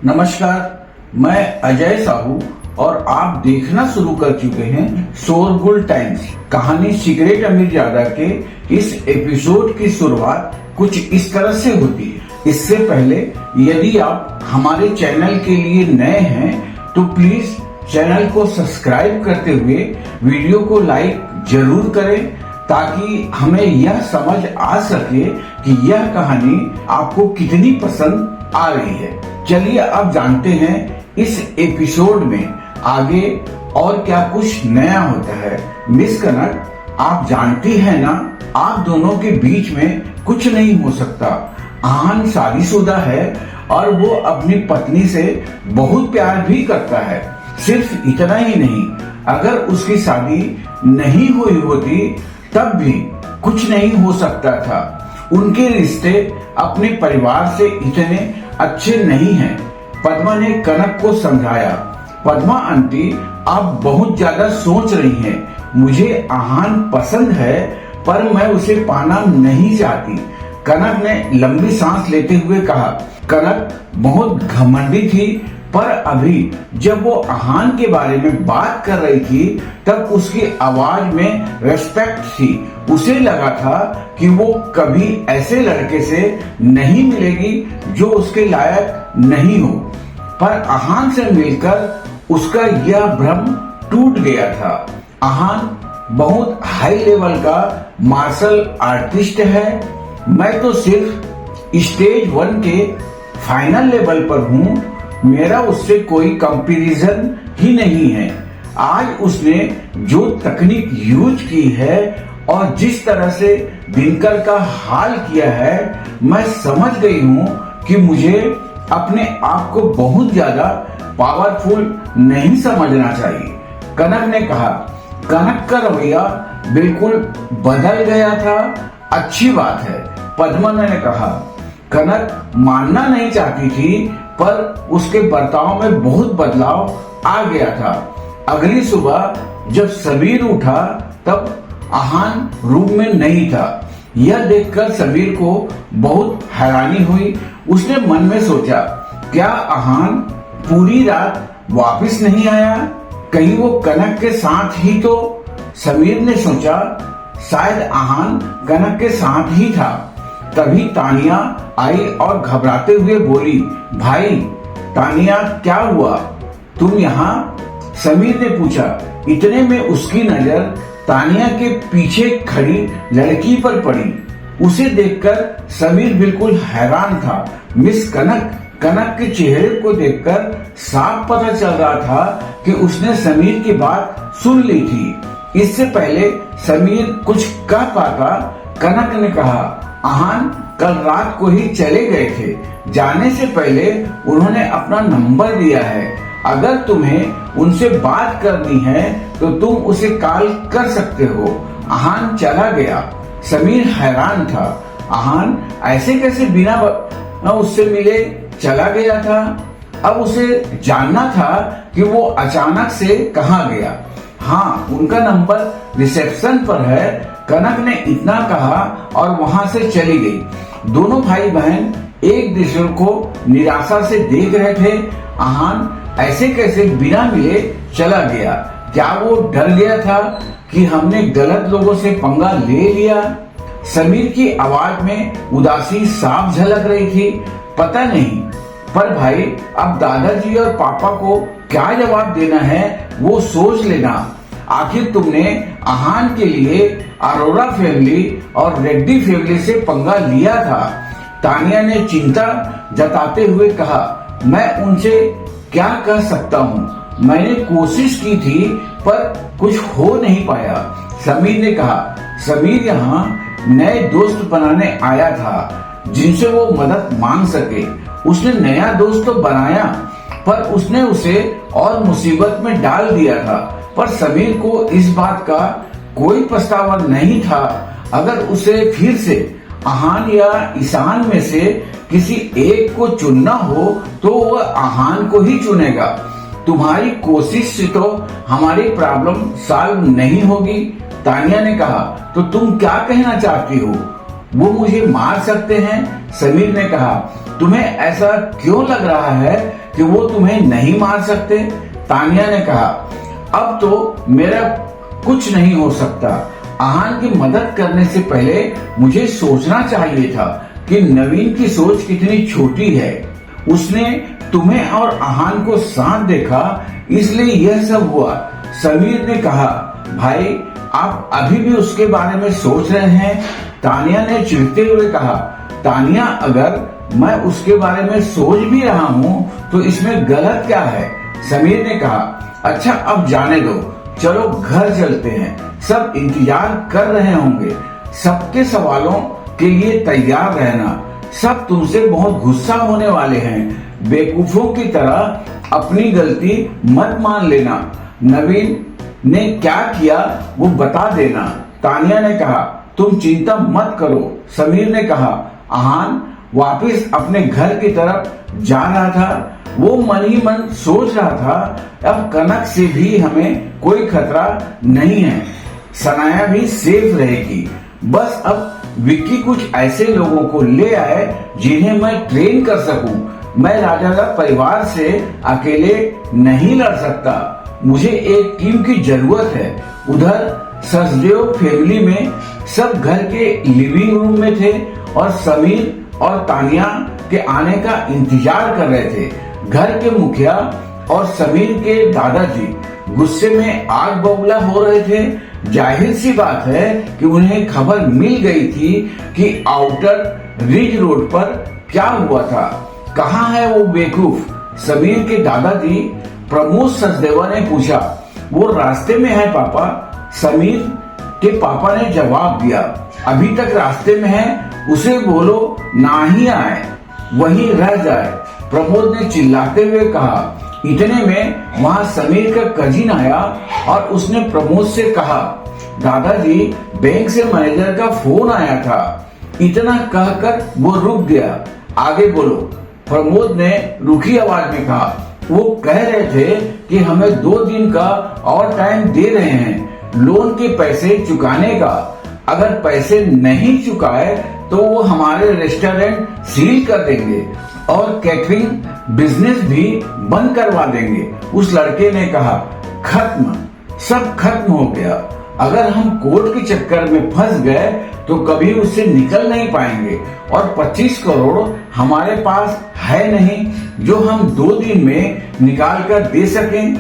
नमस्कार, मैं अजय साहू और आप देखना शुरू कर चुके हैं शोरगुल टाइम्स। कहानी सिगरेट अमीरजादा के इस एपिसोड की शुरुआत कुछ इस तरह से होती है। इससे पहले यदि आप हमारे चैनल के लिए नए हैं तो प्लीज चैनल को सब्सक्राइब करते हुए वीडियो को लाइक जरूर करें ताकि हमें यह समझ आ सके कि यह कहानी आपको कितनी पसंद आ रही है। चलिए अब जानते हैं इस एपिसोड में आगे और क्या कुछ नया होता है। मिस कनक, आप जानती हैं ना, आप दोनों के बीच में कुछ नहीं हो सकता। आहान शादीशुदा है और वो अपनी पत्नी से बहुत प्यार भी करता है। सिर्फ इतना ही नहीं, अगर उसकी शादी नहीं हुई होती तब भी कुछ नहीं हो सकता था। उनके रिश्ते अपने परिवार से इतने अच्छे नहीं हैं। पद्मा ने कनक को समझाया। पद्मा आंटी, आप बहुत ज्यादा सोच रही हैं। मुझे आहान पसंद है पर मैं उसे पाना नहीं चाहती। कनक ने लंबी सांस लेते हुए कहा। कनक बहुत घमंडी थी पर अभी जब वो आहान के बारे में बात कर रही थी तब उसकी आवाज में रेस्पेक्ट थी। उसे लगा था कि वो कभी ऐसे लड़के से नहीं मिलेगी जो उसके लायक नहीं हो, पर आहान से मिलकर उसका यह भ्रम टूट गया था। आहान बहुत हाई लेवल का मार्शल आर्टिस्ट है। मैं तो सिर्फ स्टेज 1 के फाइनल लेवल पर हूँ। मेरा उससे कोई कंपैरिजन ही नहीं है। आज उसने जो तकनीक यूज की है और जिस तरह से दिनकर का हाल किया है, मैं समझ गई हूँ कि मुझे अपने आप को बहुत ज्यादा पावरफुल नहीं समझना चाहिए। कनक ने कहा। कनक का रवैया बिल्कुल बदल गया था। अच्छी बात है, पद्मा ने कहा। कनक मानना नहीं चाहती थी पर उसके बर्ताव में बहुत बदलाव आ गया था। अगली सुबह जब सबीर उठा तब आहान रूम में नहीं था। यह देखकर सबीर को बहुत हैरानी हुई। उसने मन में सोचा, क्या आहान पूरी रात वापस नहीं आया? कहीं वो कनक के साथ ही तो? समीर ने सोचा, शायद आहान कनक के साथ ही था। तभी तानिया आई और घबराते हुए बोली, भाई तानिया, क्या हुआ? तुम यहाँ? समीर ने पूछा। इतने में उसकी नजर तानिया के पीछे खड़ी लड़की पर पड़ी। उसे देखकर समीर बिल्कुल हैरान था। मिस कनक। कनक के चेहरे को देखकर साफ पता चल रहा था कि उसने समीर की बात सुन ली थी। इससे पहले समीर कुछ कह पाता, कनक ने कहा, आहान कल रात को ही चले गए थे। जाने से पहले उन्होंने अपना नंबर दिया है। अगर तुम्हें उनसे बात करनी है तो तुम उसे कॉल कर सकते हो। आहान चला गया। समीर हैरान था। आहान ऐसे कैसे बिना उससे मिले चला गया था? अब उसे जानना था कि वो अचानक से कहाँ गया। हाँ, उनका नंबर रिसेप्शन पर है। कनक ने इतना कहा और वहां से चली गई। दोनों भाई बहन एक दूसरे को निराशा से देख रहे थे। आहान ऐसे कैसे बिना मिले चला गया? क्या वो डर गया था कि हमने गलत लोगों से पंगा ले लिया? समीर की आवाज में उदासी साफ झलक रही थी। पता नहीं, पर भाई अब दादाजी और पापा को क्या जवाब देना है वो सोच लेना। आखिर तुमने आहान के लिए अरोड़ा फैमिली और रेड्डी फैमिली से पंगा लिया था। तानिया ने चिंता जताते हुए कहा, मैं उनसे क्या कह सकता हूँ? मैंने कोशिश की थी पर कुछ हो नहीं पाया। समीर ने कहा। समीर यहाँ नए दोस्त बनाने आया था जिनसे वो मदद मांग सके। उसने नया दोस्त तो बनाया पर उसने उसे और मुसीबत में डाल दिया था। पर समीर को इस बात का कोई पछतावा नहीं था। अगर उसे फिर से आहान या ईशान में से किसी एक को चुनना हो तो वह आहान को ही चुनेगा। तुम्हारी कोशिश से तो हमारी प्रॉब्लम सॉल्व नहीं होगी। तानिया ने कहा। तो तुम क्या कहना चाहती हो? वो मुझे मार सकते हैं। समीर ने कहा। तुम्हें ऐसा क्यों लग रहा है कि वो तुम्हें नहीं मार सकते? तानिया ने कहा, अब तो मेरा कुछ नहीं हो सकता। आहान की मदद करने से पहले मुझे सोचना चाहिए था कि नवीन की सोच कितनी छोटी है। उसने तुम्हें और आहान को साथ देखा, इसलिए यह सब हुआ। समीर ने कहा, भाई आप अभी भी उसके बारे में सोच रहे हैं? तानिया ने चिढ़ते हुए कहा, तानिया अगर मैं उसके बारे में सोच भी रहा हूँ तो इसमें गलत क्या है? समीर ने कहा, अच्छा अब जाने दो, चलो घर चलते हैं। सब इंतजार कर रहे होंगे। सबके सवालों के लिए तैयार रहना। सब तुमसे बहुत गुस्सा होने वाले हैं। बेवकूफों की तरह अपनी गलती मत मान लेना। नवीन ने क्या किया वो बता देना। तानिया ने कहा, तुम चिंता मत करो। समीर ने कहा, आहान वापस अपने घर की तरफ जा रहा था। वो मन ही मन सोच रहा था, अब कनक से भी हमें कोई खतरा नहीं है। सनाया भी सेफ रहेगी। बस अब विक्की कुछ ऐसे लोगों को ले आए जिन्हें मैं ट्रेन कर सकूं। मैं राजा परिवार से अकेले नहीं लड़ सकता। मुझे एक टीम की जरूरत है। उधर सचदेव फैमिली में सब घर के लिविंग रूम में थे और समीर और तानिया के आने का इंतजार कर रहे थे। घर के मुखिया और समीर के दादाजी गुस्से में आग बबूला हो रहे थे। जाहिर सी बात है कि उन्हें खबर मिल गई थी कि आउटर रिज रोड पर क्या हुआ था। कहाँ है वो बेवकूफ? समीर के दादाजी प्रमोद सचदेवा ने पूछा। वो रास्ते में है पापा, समीर के पापा ने जवाब दिया। अभी तक रास्ते में है, उसे बोलो ना ही आए, वहीं रह जाए, प्रमोद ने चिल्लाते हुए कहा। इतने में वहां समीर का कजिन आया और उसने प्रमोद से कहा, दादाजी बैंक से मैनेजर का फोन आया था। इतना कहकर वो रुक गया। आगे बोलो, प्रमोद ने रुखी आवाज में कहा। वो कह रहे थे कि हमें 2 दिन का और टाइम दे रहे हैं लोन के पैसे चुकाने का। अगर पैसे नहीं चुकाए तो वो हमारे रेस्टोरेंट सील कर देंगे और कैटरिंग बिजनेस भी बंद करवा देंगे। उस लड़के ने कहा, खत्म, सब खत्म हो गया। अगर हम कोर्ट के चक्कर में फंस गए तो कभी उससे निकल नहीं पाएंगे और 25 करोड़ हमारे पास है नहीं जो हम 2 दिन में निकाल कर दे सकें।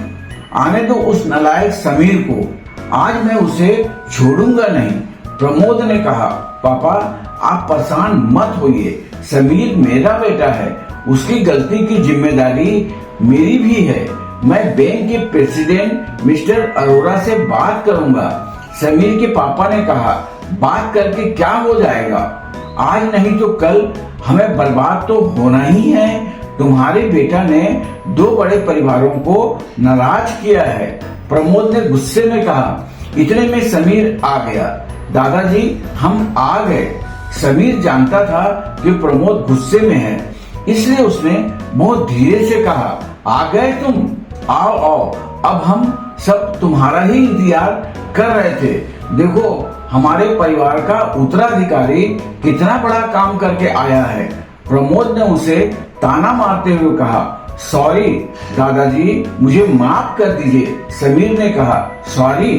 आने दो उस नालायक समीर को, आज मैं उसे छोड़ूंगा नहीं। प्रमोद ने कहा, पापा आप परेशान मत होइए, समीर मेरा बेटा है, उसकी गलती की जिम्मेदारी मेरी भी है। मैं बैंक के प्रेसिडेंट मिस्टर अरोड़ा से बात करूंगा। समीर के पापा ने कहा, बात करके क्या हो जाएगा? आज नहीं तो कल हमें बर्बाद तो होना ही है। तुम्हारे बेटा ने 2 बड़े परिवारों को नाराज किया है। प्रमोद ने गुस्से में कहा। इतने में समीर आ गया। दादाजी हम आ गए। समीर जानता था कि प्रमोद गुस्से में है, इसलिए उसने बहुत धीरे से कहा, आ गए तुम? आओ आओ, अब हम सब तुम्हारा ही इंतजार कर रहे थे। देखो हमारे परिवार का उत्तराधिकारी कितना बड़ा काम करके आया है। प्रमोद ने उसे ताना मारते हुए कहा, सॉरी दादाजी, मुझे माफ कर दीजिए। समीर ने कहा, सॉरी?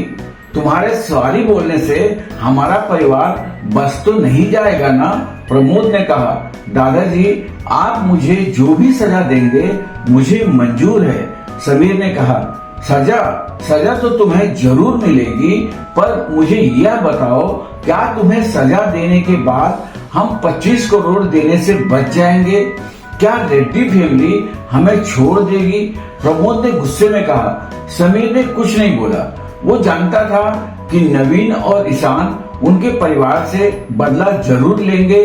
तुम्हारे सॉरी बोलने से हमारा परिवार बस तो नहीं जाएगा ना? प्रमोद ने कहा, दादाजी आप मुझे जो भी सजा देंगे मुझे मंजूर है। समीर ने कहा, सजा तो तुम्हें जरूर मिलेगी, पर मुझे यह बताओ, क्या तुम्हें सजा देने के बाद हम 25 करोड़ देने से बच जाएंगे? क्या रेड्डी फैमिली हमें छोड़ देगी? प्रमोद ने गुस्से में कहा। समीर ने कुछ नहीं बोला। वो जानता था कि नवीन और ईशान उनके परिवार से बदला जरूर लेंगे।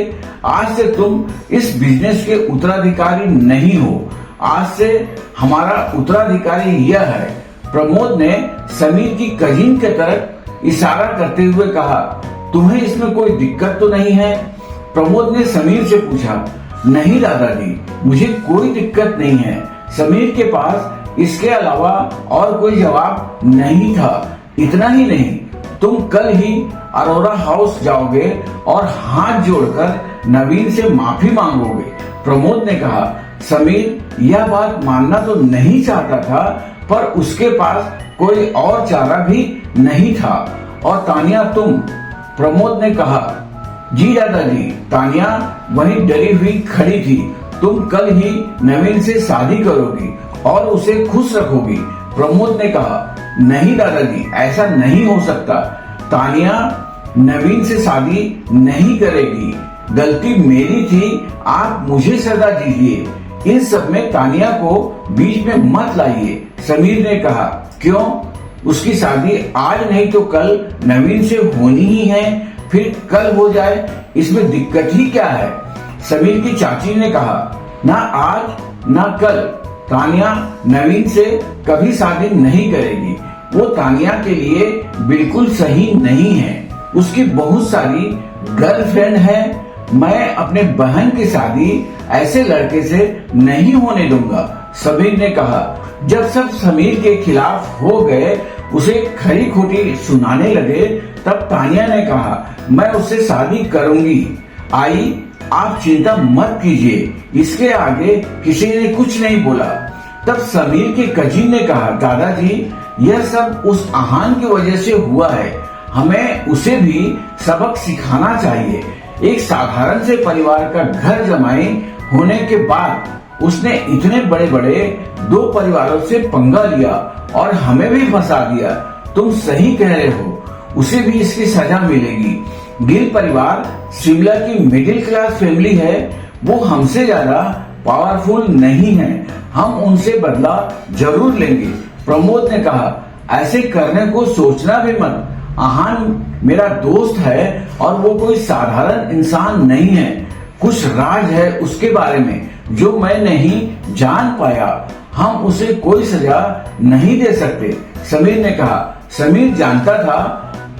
आज से तुम इस बिजनेस के उत्तराधिकारी नहीं हो, आज से हमारा उत्तराधिकारी यह है। प्रमोद ने समीर की कजिन के तरफ इशारा करते हुए कहा, तुम्हें इसमें कोई दिक्कत तो नहीं है? प्रमोद ने समीर से पूछा। नहीं दादाजी, मुझे कोई दिक्कत नहीं है। समीर के पास इसके अलावा और कोई जवाब नहीं था। इतना ही नहीं, तुम कल ही अरोड़ा हाउस जाओगे और हाथ जोड़कर नवीन से माफी मांगोगे। प्रमोद ने कहा, समीर यह बात मानना तो नहीं चाहता था, पर उसके पास कोई और चारा भी नहीं था। और तानिया तुम? प्रमोद ने कहा। जी दादाजी। तानिया वहीं डरी हुई खड़ी थी। तुम कल ही नवीन से शादी करोगी और उसे खुश रखोगी। प्रमोद ने कहा। नहीं दादाजी, ऐसा नहीं हो सकता। तानिया नवीन से शादी नहीं करेगी। गलती मेरी थी, आप मुझे सजा दीजिए। इन सब में तानिया को बीच में मत लाइए। समीर ने कहा। क्यों? उसकी शादी आज नहीं तो कल नवीन से होनी ही है, फिर कल हो जाए, इसमें दिक्कत ही क्या है? समीर की चाची ने कहा। ना आज ना कल तानिया नवीन से कभी शादी नहीं करेगी। वो तानिया के लिए बिल्कुल सही नहीं है। उसकी बहुत सारी गर्लफ्रेंड है। मैं अपने बहन की शादी ऐसे लड़के से नहीं होने दूंगा। समीर ने कहा। जब सब समीर के खिलाफ हो गए, उसे खरी खोटी सुनाने लगे, तब तानिया ने कहा, मैं उससे शादी करूंगी। आई, आप चिंता मत कीजिए। इसके आगे किसी ने कुछ नहीं बोला। तब समीर के कजिन ने कहा, दादाजी यह सब उस आहान की वजह से हुआ है। हमें उसे भी सबक सिखाना चाहिए। एक साधारण से परिवार का घर जमाई होने के बाद उसने इतने बड़े बड़े दो परिवारों से पंगा लिया और हमें भी फंसा दिया। तुम सही कह रहे हो, उसे भी इसकी सजा मिलेगी। गिल परिवार शिमला की मिडिल क्लास फैमिली है। वो हमसे ज्यादा पावरफुल नहीं है। हम उनसे बदला जरूर लेंगे। प्रमोद ने कहा। ऐसे करने को सोचना भी मत। आहान मेरा दोस्त है और वो कोई साधारण इंसान नहीं है। कुछ राज है उसके बारे में जो मैं नहीं जान पाया। हम उसे कोई सजा नहीं दे सकते। समीर ने कहा। समीर जानता था,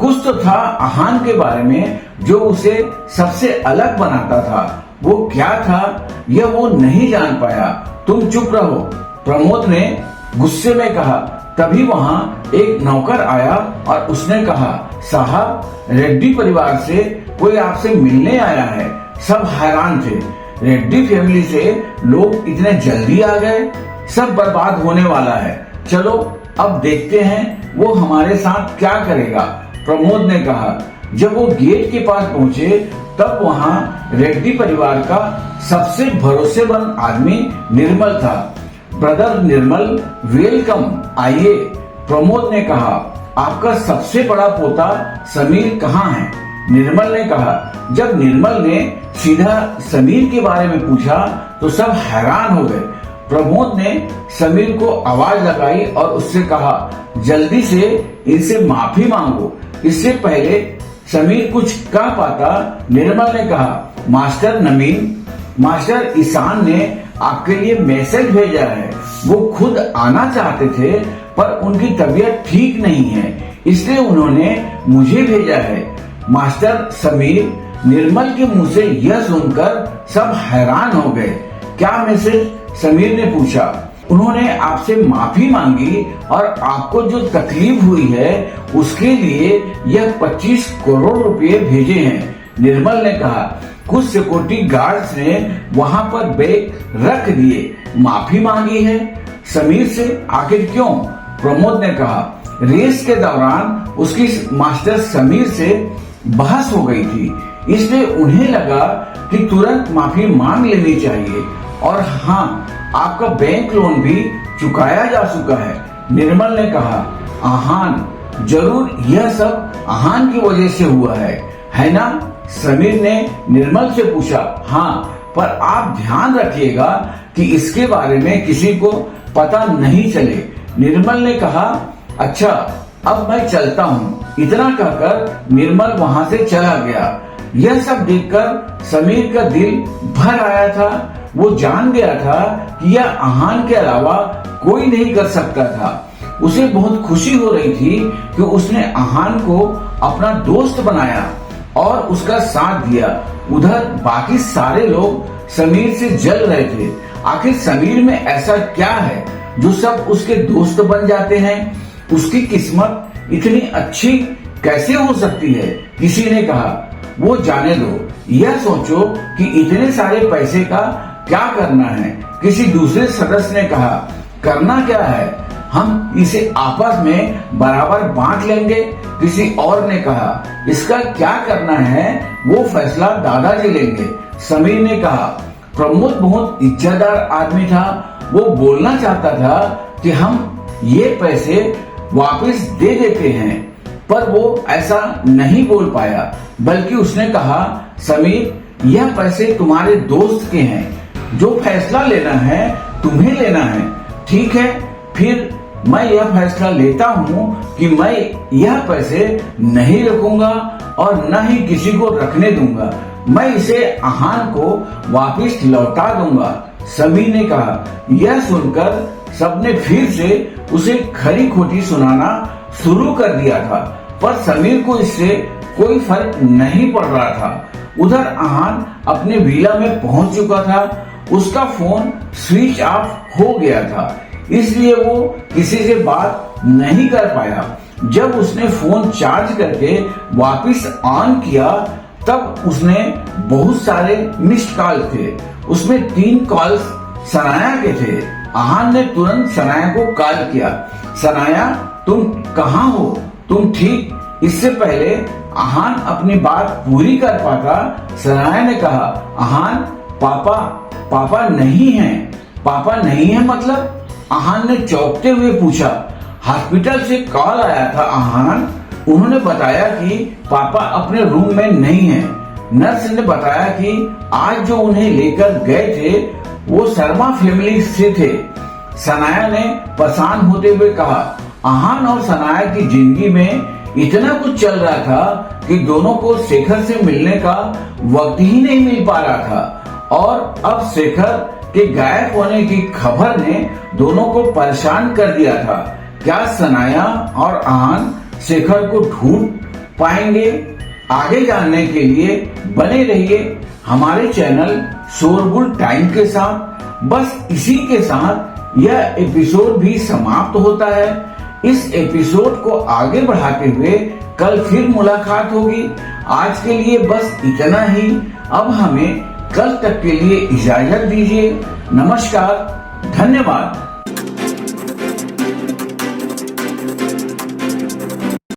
कुछ तो था आहान के बारे में जो उसे सबसे अलग बनाता था। वो क्या था यह वो नहीं जान पाया। तुम चुप रहो, प्रमोद ने गुस्से में कहा। तभी वहां एक नौकर आया और उसने कहा, साहब रेड्डी परिवार से कोई आपसे मिलने आया है। सब हैरान थे। रेड्डी फैमिली से लोग इतने जल्दी आ गए? सब बर्बाद होने वाला है। चलो अब देखते हैं वो हमारे साथ क्या करेगा। प्रमोद ने कहा। जब वो गेट के पास पहुंचे तब वहां रेड्डी परिवार का सबसे भरोसेमंद आदमी निर्मल था। ब्रदर निर्मल, वेलकम, आइए। प्रमोद ने कहा। आपका सबसे बड़ा पोता समीर कहाँ है? निर्मल ने कहा। जब निर्मल ने सीधा समीर के बारे में पूछा तो सब हैरान हो गए। प्रमोद ने समीर को आवाज लगाई और उससे कहा, जल्दी से इनसे माफी मांगो। इससे पहले समीर कुछ कह पाता, निर्मल ने कहा, मास्टर नवीन, मास्टर ईशान ने आपके लिए मैसेज भेजा है। वो खुद आना चाहते थे पर उनकी तबीयत ठीक नहीं है, इसलिए उन्होंने मुझे भेजा है। मास्टर समीर, निर्मल के मुंह से यह सुनकर सब हैरान हो गए। क्या मैसेज? समीर ने पूछा। उन्होंने आपसे माफी मांगी और आपको जो तकलीफ हुई है उसके लिए यह 25 करोड़ रुपए भेजे हैं। निर्मल ने कहा। कुछ सिक्योरिटी गार्ड्स ने वहां पर बैग रख दिए। माफी मांगी है समीर से, आखिर क्यों? प्रमोद ने कहा। रेस के दौरान उसकी मास्टर समीर से बहस हो गई थी, इसलिए उन्हें लगा कि तुरंत माफी मांग लेनी चाहिए। और हाँ, आपका बैंक लोन भी चुकाया जा चुका है। निर्मल ने कहा। आहान, जरूर यह सब आहान की वजह से हुआ है ना? समीर ने निर्मल से पूछा। हाँ, पर आप ध्यान रखिएगा कि इसके बारे में किसी को पता नहीं चले। निर्मल ने कहा। अच्छा, अब मैं चलता हूँ। इतना कहकर निर्मल वहां से चला गया। यह सब देखकर समीर का दिल भर आया था। वो जान गया था कि यह आहान के अलावा कोई नहीं कर सकता था। उसे बहुत खुशी हो रही थी कि उसने आहान को अपना दोस्त बनाया और उसका साथ दिया। उधर बाकी सारे लोग समीर से जल रहे थे। आखिर समीर में ऐसा क्या है जो सब उसके दोस्त बन जाते हैं? उसकी किस्मत इतनी अच्छी कैसे हो सकती है? किसी ने कहा। वो जाने दो, यह सोचो कि इतने सारे पैसे का क्या करना है। किसी दूसरे सदस्य ने कहा, करना क्या है, हम इसे आपस में बराबर बांट लेंगे। किसी और ने कहा, इसका क्या करना है वो फैसला दादाजी लेंगे। समीर ने कहा, प्रमोद बहुत इज्जतदार आदमी था, वो बोलना चाहता था कि हम ये पैसे वापस दे देते हैं, पर वो ऐसा नहीं बोल पाया, बल्कि उसने कहा, समीर यह पैसे तुम्हारे दोस्त के हैं, जो फैसला लेना है तुम्हें लेना है। ठीक है, फिर मैं यह फैसला लेता हूँ कि मैं यह पैसे नहीं रखूंगा और न ही किसी को रखने दूंगा, मैं इसे आहान को वापस लौटा दूंगा। सभी ने कहा। यह सुनकर सबने फिर से उसे खरी खोटी सुनाना शुरू कर दिया था, पर समीर को इससे कोई फर्क नहीं पड़ रहा था। उधर आहान अपने विला में पहुंच चुका था, उसका फोन स्विच ऑफ हो गया था, इसलिए वो किसी से बात नहीं कर पाया। जब उसने फोन चार्ज करके वापस ऑन किया, तब उसने बहुत सारे मिस्ड कॉल थे। उसमें 3 कॉल्स सनाया के थे। आहान ने तुरंत सनाया को कॉल किया। सनाया, तुम कहाँ हो, तुम ठीक? इससे पहले आहान अपनी बात पूरी कर पाता, सनाया ने कहा, आहान, पापा नहीं है। पापा नहीं है मतलब? आहान ने चौंकते हुए पूछा। हॉस्पिटल से कॉल आया था आहान, उन्होंने बताया कि पापा अपने रूम में नहीं है। नर्स ने बताया कि आज जो उन्हें लेकर गए थे वो शर्मा फैमिली से थे। सनाया ने परेशान होते हुए कहा, आहान और सनाया की जिंदगी में इतना कुछ चल रहा था कि दोनों को शेखर से मिलने का वक्त ही नहीं मिल पा रहा था, और अब शेखर के गायब होने की खबर ने दोनों को परेशान कर दिया था। क्या सनाया और आहान शेखर को ढूंढ पाएंगे? आगे जानने के लिए बने रहिए हमारे चैनल शोरगुल टाइम के साथ। बस इसी के साथ यह एपिसोड भी समाप्त होता है। इस एपिसोड को आगे बढ़ाते हुए कल फिर मुलाकात होगी। आज के लिए बस इतना ही। अब हमें कल तक के लिए इजाजत दीजिए। नमस्कार, धन्यवाद।